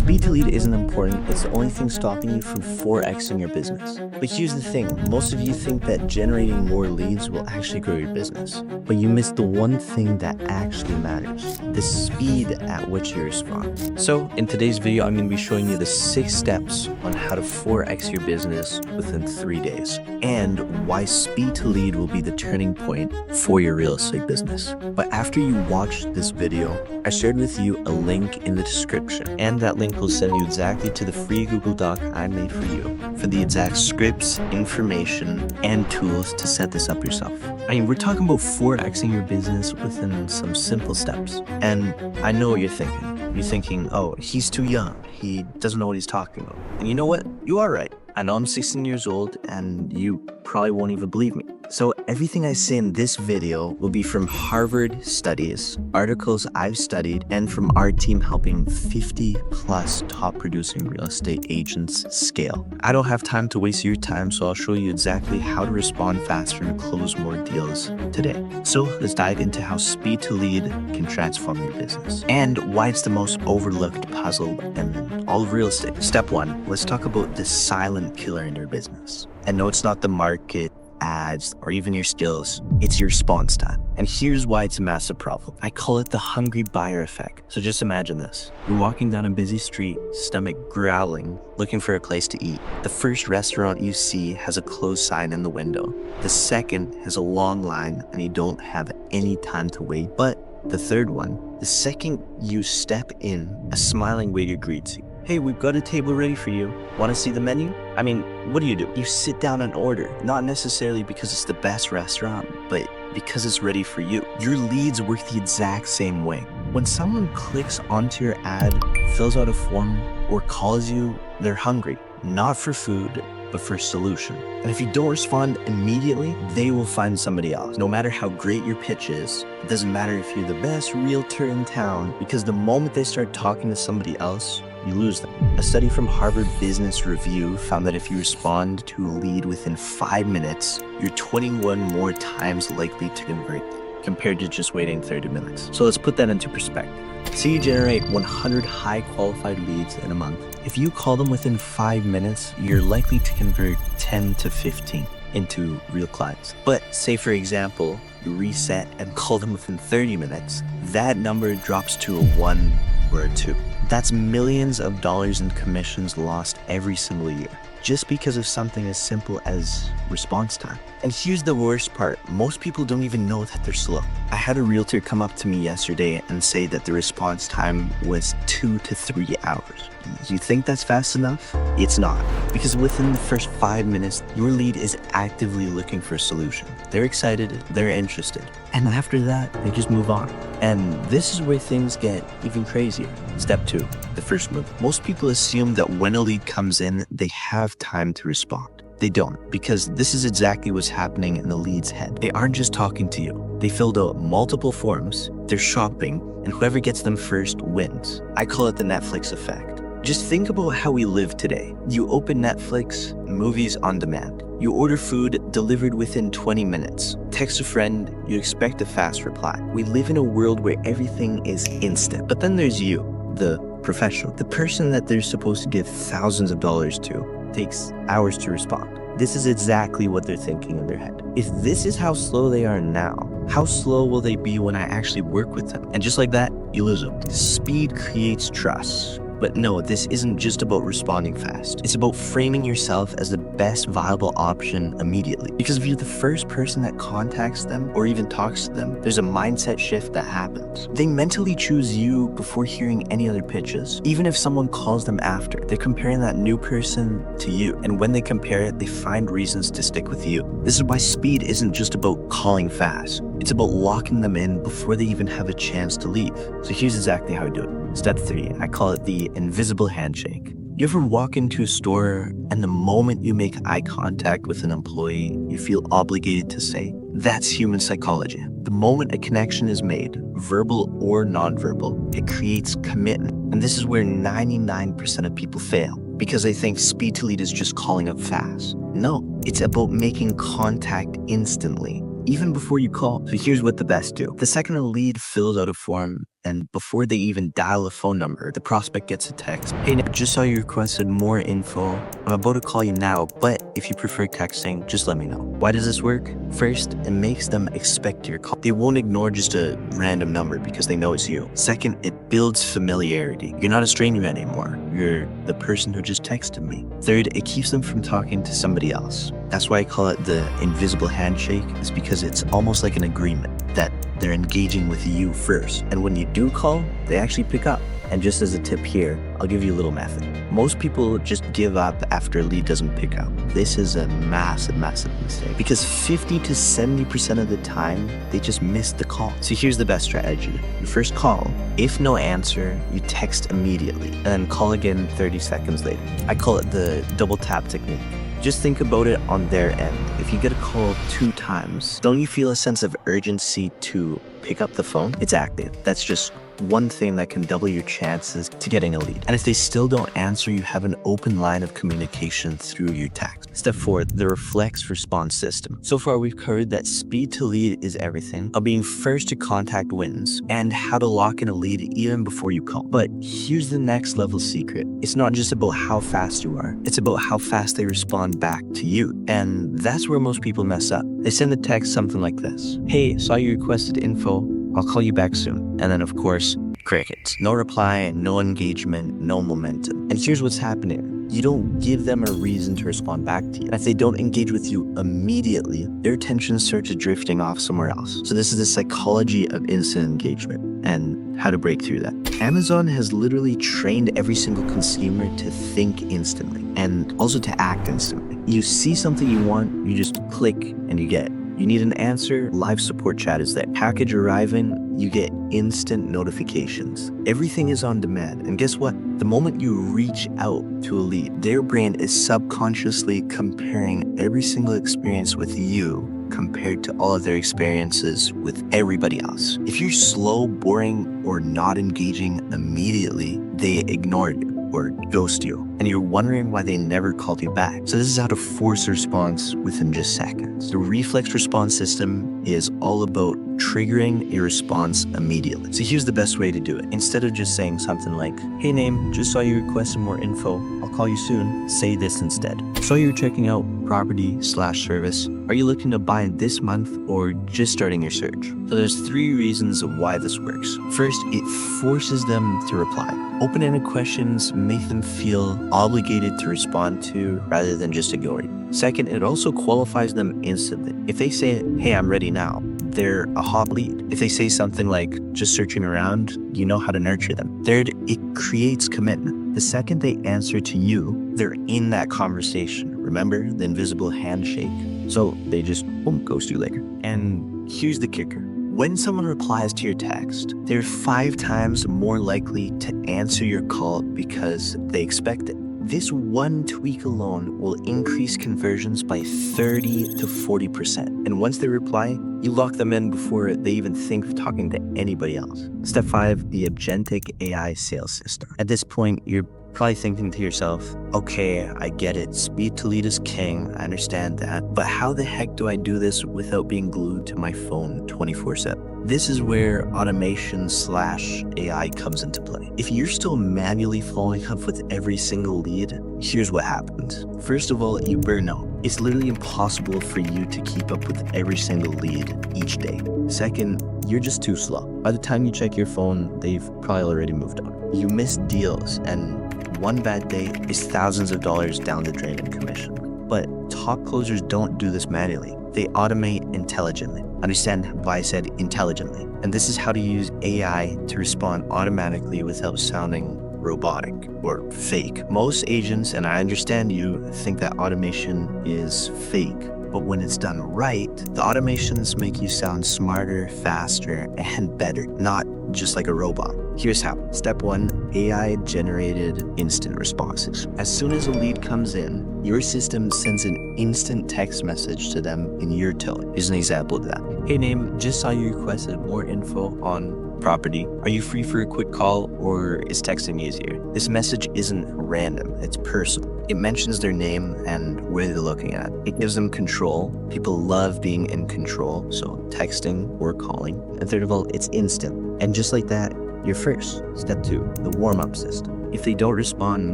Speed to lead isn't important, it's the only thing stopping you from 4xing your business. But here's the thing, most of you think that generating more leads will actually grow your business. But you miss the one thing that actually matters, the speed at which you respond. So in today's video, I'm going to be showing you the 6 steps on how to 4x your business within 3 days, and why speed to lead will be the turning point for your real estate business. But after you watch this video, I shared with you a link in the description, and that link will send you exactly to the free Google Doc I made for you for the exact scripts, information, and tools to set this up yourself. I mean, we're talking about 4xing your business within some simple steps. And I know what you're thinking. You're thinking, oh, he's too young. He doesn't know what he's talking about. And you know what? You are right. I know I'm 16 years old and you probably won't even believe me. So everything I say in this video will be from Harvard studies, articles I've studied, and from our team helping 50 plus top producing real estate agents scale. I don't have time to waste your time, so I'll show you exactly how to respond faster and close more deals today. So let's dive into how speed to lead can transform your business and why it's the most overlooked puzzle in all of real estate. Step 1, let's talk about the silent killer in your business. And no, it's not the market, ads, or even your skills. It's your response time. And here's why it's a massive problem. I call it the hungry buyer effect. So just imagine this. You're walking down a busy street, stomach growling, looking for a place to eat. The first restaurant you see has a closed sign in the window. The second has a long line and you don't have any time to wait. But the third one, the second you step in, a smiling waiter greets you. Hey, we've got a table ready for you. Want to see the menu? I mean, what do? You sit down and order, not necessarily because it's the best restaurant, but because it's ready for you. Your leads work the exact same way. When someone clicks onto your ad, fills out a form, or calls you, they're hungry, not for food, but for a solution. And if you don't respond immediately, they will find somebody else. No matter how great your pitch is, it doesn't matter if you're the best realtor in town, because the moment they start talking to somebody else, you lose them. A study from Harvard Business Review found that if you respond to a lead within 5 minutes, you're 21 more times likely to convert them compared to just waiting 30 minutes. So let's put that into perspective. Say you generate 100 high qualified leads in a month. If you call them within 5 minutes, you're likely to convert 10 to 15 into real clients. But say for example, you reset and call them within 30 minutes, that number drops to a 1 or a 2. That's millions of dollars in commissions lost every single year, just because of something as simple as response time. And here's the worst part, most people don't even know that they're slow. I had a realtor come up to me yesterday and say that the response time was 2 to 3 hours. You think that's fast enough? It's not, because within the first 5 minutes, your lead is actively looking for a solution. They're excited, they're interested, and after that, they just move on. And this is where things get even crazier. Step 2, the first move. Most people assume that when a lead comes in, they have time to respond. They don't, because this is exactly what's happening in the lead's head. They aren't just talking to you. They filled out multiple forms, they're shopping, and whoever gets them first wins. I call it the Netflix effect. Just think about how we live today. You open Netflix, movies on demand. You order food delivered within 20 minutes. Text a friend, you expect a fast reply. We live in a world where everything is instant. But then there's you, the professional. The person that they're supposed to give thousands of dollars to takes hours to respond. This is exactly what they're thinking in their head. If this is how slow they are now, how slow will they be when I actually work with them? And just like that, you lose them. Speed creates trust. But no, this isn't just about responding fast. It's about framing yourself as the best viable option immediately. Because if you're the first person that contacts them or even talks to them, there's a mindset shift that happens. They mentally choose you before hearing any other pitches. Even if someone calls them after, they're comparing that new person to you. And when they compare it, they find reasons to stick with you. This is why speed isn't just about calling fast. It's about locking them in before they even have a chance to leave. So here's exactly how I do it. Step 3, I call it the invisible handshake. You ever walk into a store and the moment you make eye contact with an employee, you feel obligated to say, that's human psychology. The moment a connection is made, verbal or nonverbal, it creates commitment. And this is where 99% of people fail, because they think speed to lead is just calling up fast. No, it's about making contact instantly. even before you call. So here's what the best do. The second a lead fills out a form, and before they even dial a phone number, the prospect gets a text. Hey, Nick, just saw you requested more info. I'm about to call you now, but if you prefer texting, just let me know. Why does this work? First, it makes them expect your call. They won't ignore just a random number because they know it's you. Second, it builds familiarity. You're not a stranger anymore. You're the person who just texted me. Third, it keeps them from talking to somebody else. That's why I call it the invisible handshake. It's because it's almost like an agreement that they're engaging with you first. And when you do call, they actually pick up. And just as a tip here, I'll give you a little method. Most people just give up after a lead doesn't pick up. This is a massive mistake because 50 to 70% of the time, they just miss the call. So here's the best strategy. You first call. If no answer, you text immediately and then call again 30 seconds later. I call it the double tap technique. Just think about it on their end. If you get a call 2 times, don't you feel a sense of urgency to pick up the phone? It's active. That's just one thing that can double your chances to getting a lead. And if they still don't answer, you have an open line of communication through your text. Step 4, the reflex response system. So far, we've covered that speed to lead is everything, of being first to contact wins, and how to lock in a lead even before you call. But here's the next level secret. It's not just about how fast you are, it's about how fast they respond back to you. And that's where most people mess up. They send the text something like this. Hey, saw you requested info. I'll call you back soon. And then, of course, crickets. No reply, no engagement, no momentum. And here's what's happening. You don't give them a reason to respond back to you. And if they don't engage with you immediately, their attention starts drifting off somewhere else. So this is the psychology of instant engagement and how to break through that. Amazon has literally trained every single consumer to think instantly and also to act instantly. You see something you want, you just click and you get it. You need an answer, live support chat is there. Package arriving, you get instant notifications. Everything is on demand. And guess what? The moment you reach out to a lead, their brain is subconsciously comparing every single experience with you compared to all of their experiences with everybody else. If you're slow, boring, or not engaging immediately, they ignore you or ghost you, and you're wondering why they never called you back. So this is how to force a response within just seconds. The reflex response system is all about triggering a response immediately. So here's the best way to do it. Instead of just saying something like, hey name, just saw you requested more info. I'll call you soon. Say this instead. Saw you checking out property/service. Are you looking to buy this month or just starting your search? So there's 3 reasons why this works. First, it forces them to reply. Open-ended questions make them feel obligated to respond to rather than just ignoring. Second, it also qualifies them instantly. If they say, hey, I'm ready now, they're a hot lead. If they say something like, just searching around, you know how to nurture them. Third, it creates commitment. The second they answer to you, they're in that conversation. Remember the invisible handshake? So they just ghost you later. And here's the kicker. When someone replies to your text, they're 5 times more likely to answer your call because they expect it. This one tweak alone will increase conversions by 30 to 40%. And once they reply, you lock them in before they even think of talking to anybody else. Step 5, the agentic AI sales system. At this point, you're probably thinking to yourself, okay, I get it. Speed to lead is king. I understand that. But how the heck do I do this without being glued to my phone 24/7? This is where automation/AI comes into play. If you're still manually following up with every single lead, here's what happens. First of all, you burn out. It's literally impossible for you to keep up with every single lead each day. Second, you're just too slow. By the time you check your phone, they've probably already moved on. You miss deals, and one bad day is thousands of dollars down the drain in commission. But top closers don't do this manually. They automate intelligently. Understand why I said intelligently. And this is how to use AI to respond automatically without sounding robotic or fake. Most agents, and I understand you, think that automation is fake. But when it's done right, the automations make you sound smarter, faster, and better, not just like a robot. Here's how. Step 1, AI-generated instant responses. As soon as a lead comes in, your system sends an instant text message to them in your tone. Here's an example of that. Hey name, just saw you requested more info on Property, are you free for a quick call, or is texting easier? This message isn't random, it's personal. It mentions their name and where they're looking at. It gives them control. People love being in control, so texting or calling. And third of all, it's instant. And just like that, you're first. Step 2, the warm-up system. If they don't respond,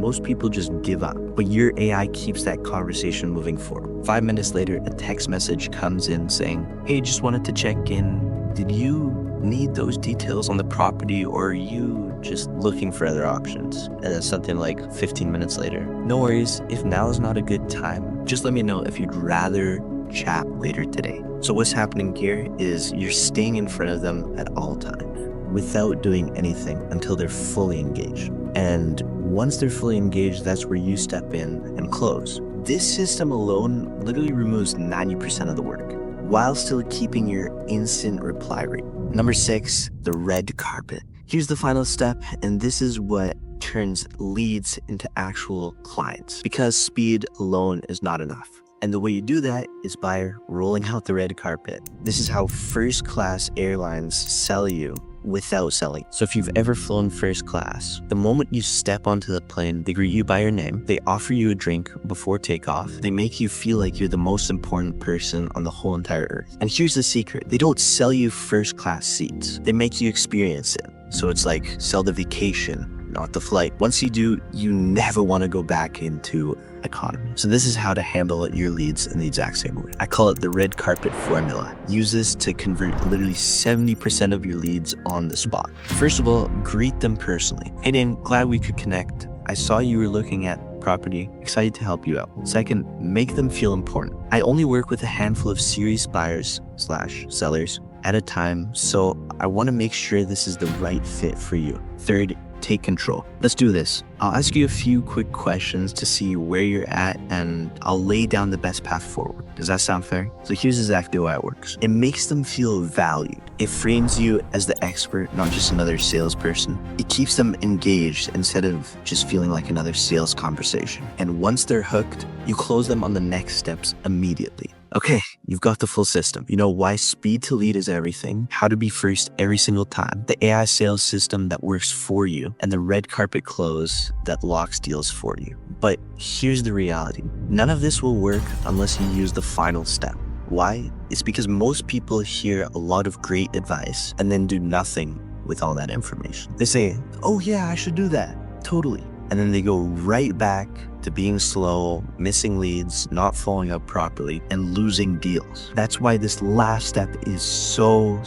most people just give up. But your AI keeps that conversation moving forward. 5 minutes later, a text message comes in saying, hey, just wanted to check in. Did you need those details on the property, or are you just looking for other options? And then something like 15 minutes later. No worries, if now is not a good time, just let me know if you'd rather chat later today. So what's happening here is you're staying in front of them at all times without doing anything until they're fully engaged. And once they're fully engaged, that's where you step in and close. This system alone literally removes 90% of the work, while still keeping your instant reply rate. Number 6, the red carpet. Here's the final step, and this is what turns leads into actual clients, because speed alone is not enough. And the way you do that is by rolling out the red carpet. This is how first-class airlines sell you without selling. So if you've ever flown first class, the moment you step onto the plane, they greet you by your name, they offer you a drink before takeoff, they make you feel like you're the most important person on the whole entire earth. And here's the secret, they don't sell you first class seats, they make you experience it. So it's like sell the vacation, not the flight. Once you do, you never want to go back into economy. So this is how to handle your leads in the exact same way. I call it the red carpet formula. Use this to convert literally 70% of your leads on the spot. First of all, greet them personally. Hey Dan, glad we could connect. I saw you were looking at property, excited to help you out. Second, make them feel important. I only work with a handful of serious buyers/sellers at a time, so I want to make sure this is the right fit for you. Third, take control. Let's do this. I'll ask you a few quick questions to see where you're at, and I'll lay down the best path forward. Does that sound fair? So here's exactly how it works. It makes them feel valued. It frames you as the expert, not just another salesperson. It keeps them engaged instead of just feeling like another sales conversation. And once they're hooked, you close them on the next steps immediately. Okay, you've got the full system. You know why speed to lead is everything, how to be first every single time, the AI sales system that works for you, and the red carpet close that locks deals for you. But here's the reality. None of this will work unless you use the final step. Why? It's because most people hear a lot of great advice and then do nothing with all that information. They say, oh yeah, I should do that. Totally. And then they go right back to being slow, missing leads, not following up properly, and losing deals. That's why this last step is so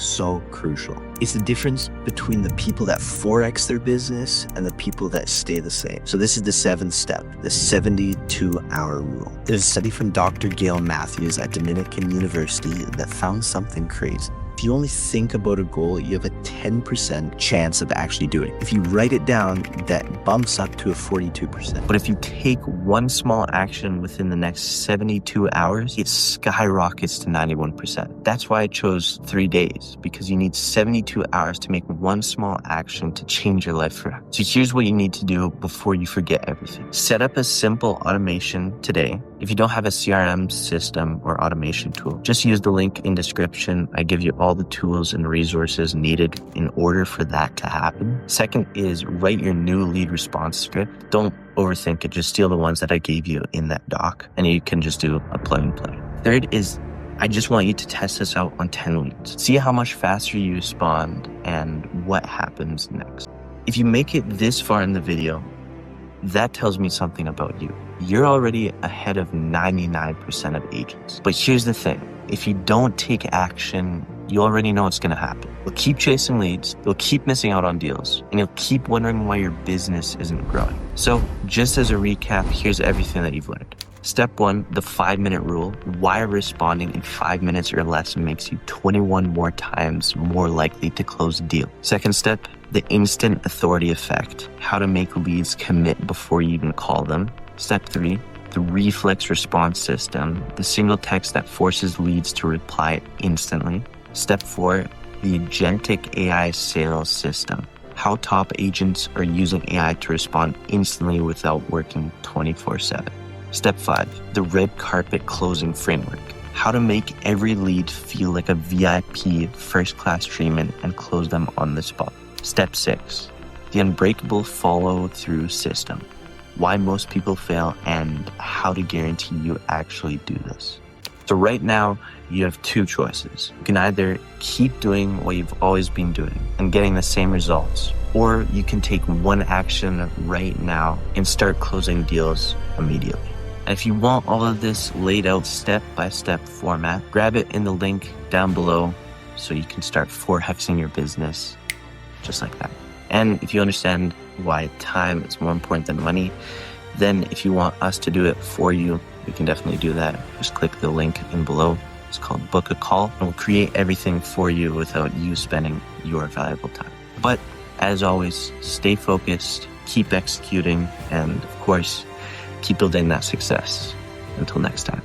crucial. It's the difference between the people that 4x their business and the people that stay the same. So this is the 7th step, the 72-hour rule. There's a study from Dr. Gail Matthews at Dominican University that found something crazy. If you only think about a goal, you have a 10% chance of actually doing it. If you write it down, that bumps up to a 42%. But if you take one small action within the next 72 hours, it skyrockets to 91%. That's why I chose 3 days, because you need 72 hours to make one small action to change your life forever. So here's what you need to do before you forget everything. Set up a simple automation today. If you don't have a CRM system or automation tool, just use the link in description. I give you all the tools and resources needed in order for that to happen. Second is write your new lead response script. Don't overthink it. Just steal the ones that I gave you in that doc, and you can just do a plug and play. Third is I just want you to test this out on 10 leads. See how much faster you respond and what happens next. If you make it this far in the video, that tells me something about you. You're already ahead of 99% of agents. But here's the thing. If you don't take action, you already know what's going to happen. You'll keep chasing leads, you'll keep missing out on deals, and you'll keep wondering why your business isn't growing. So just as a recap, here's everything that you've learned. Step 1, the 5-minute rule. Why responding in 5 minutes or less makes you 21 more times more likely to close a deal. Second step, the instant authority effect. How to make leads commit before you even call them. Step 3, the reflex response system. The single text that forces leads to reply instantly. Step 4, the agentic AI sales system. How top agents are using AI to respond instantly without working 24/7. Step 5, the red carpet closing framework. how to make every lead feel like a VIP first-class treatment and close them on the spot. Step 6, the unbreakable follow-through system. Why most people fail and how to guarantee you actually do this. So right now, you have two choices. You can either keep doing what you've always been doing and getting the same results, or you can take one action right now and start closing deals immediately. And if you want all of this laid out step-by-step format, grab it in the link down below so you can start 4Xing your business just like that. And if you understand why time is more important than money, then if you want us to do it for you, we can definitely do that. Just click the link in below. It's called Book a Call, and we'll create everything for you without you spending your valuable time. But as always, stay focused, keep executing, and of course, keep building that success. Until next time.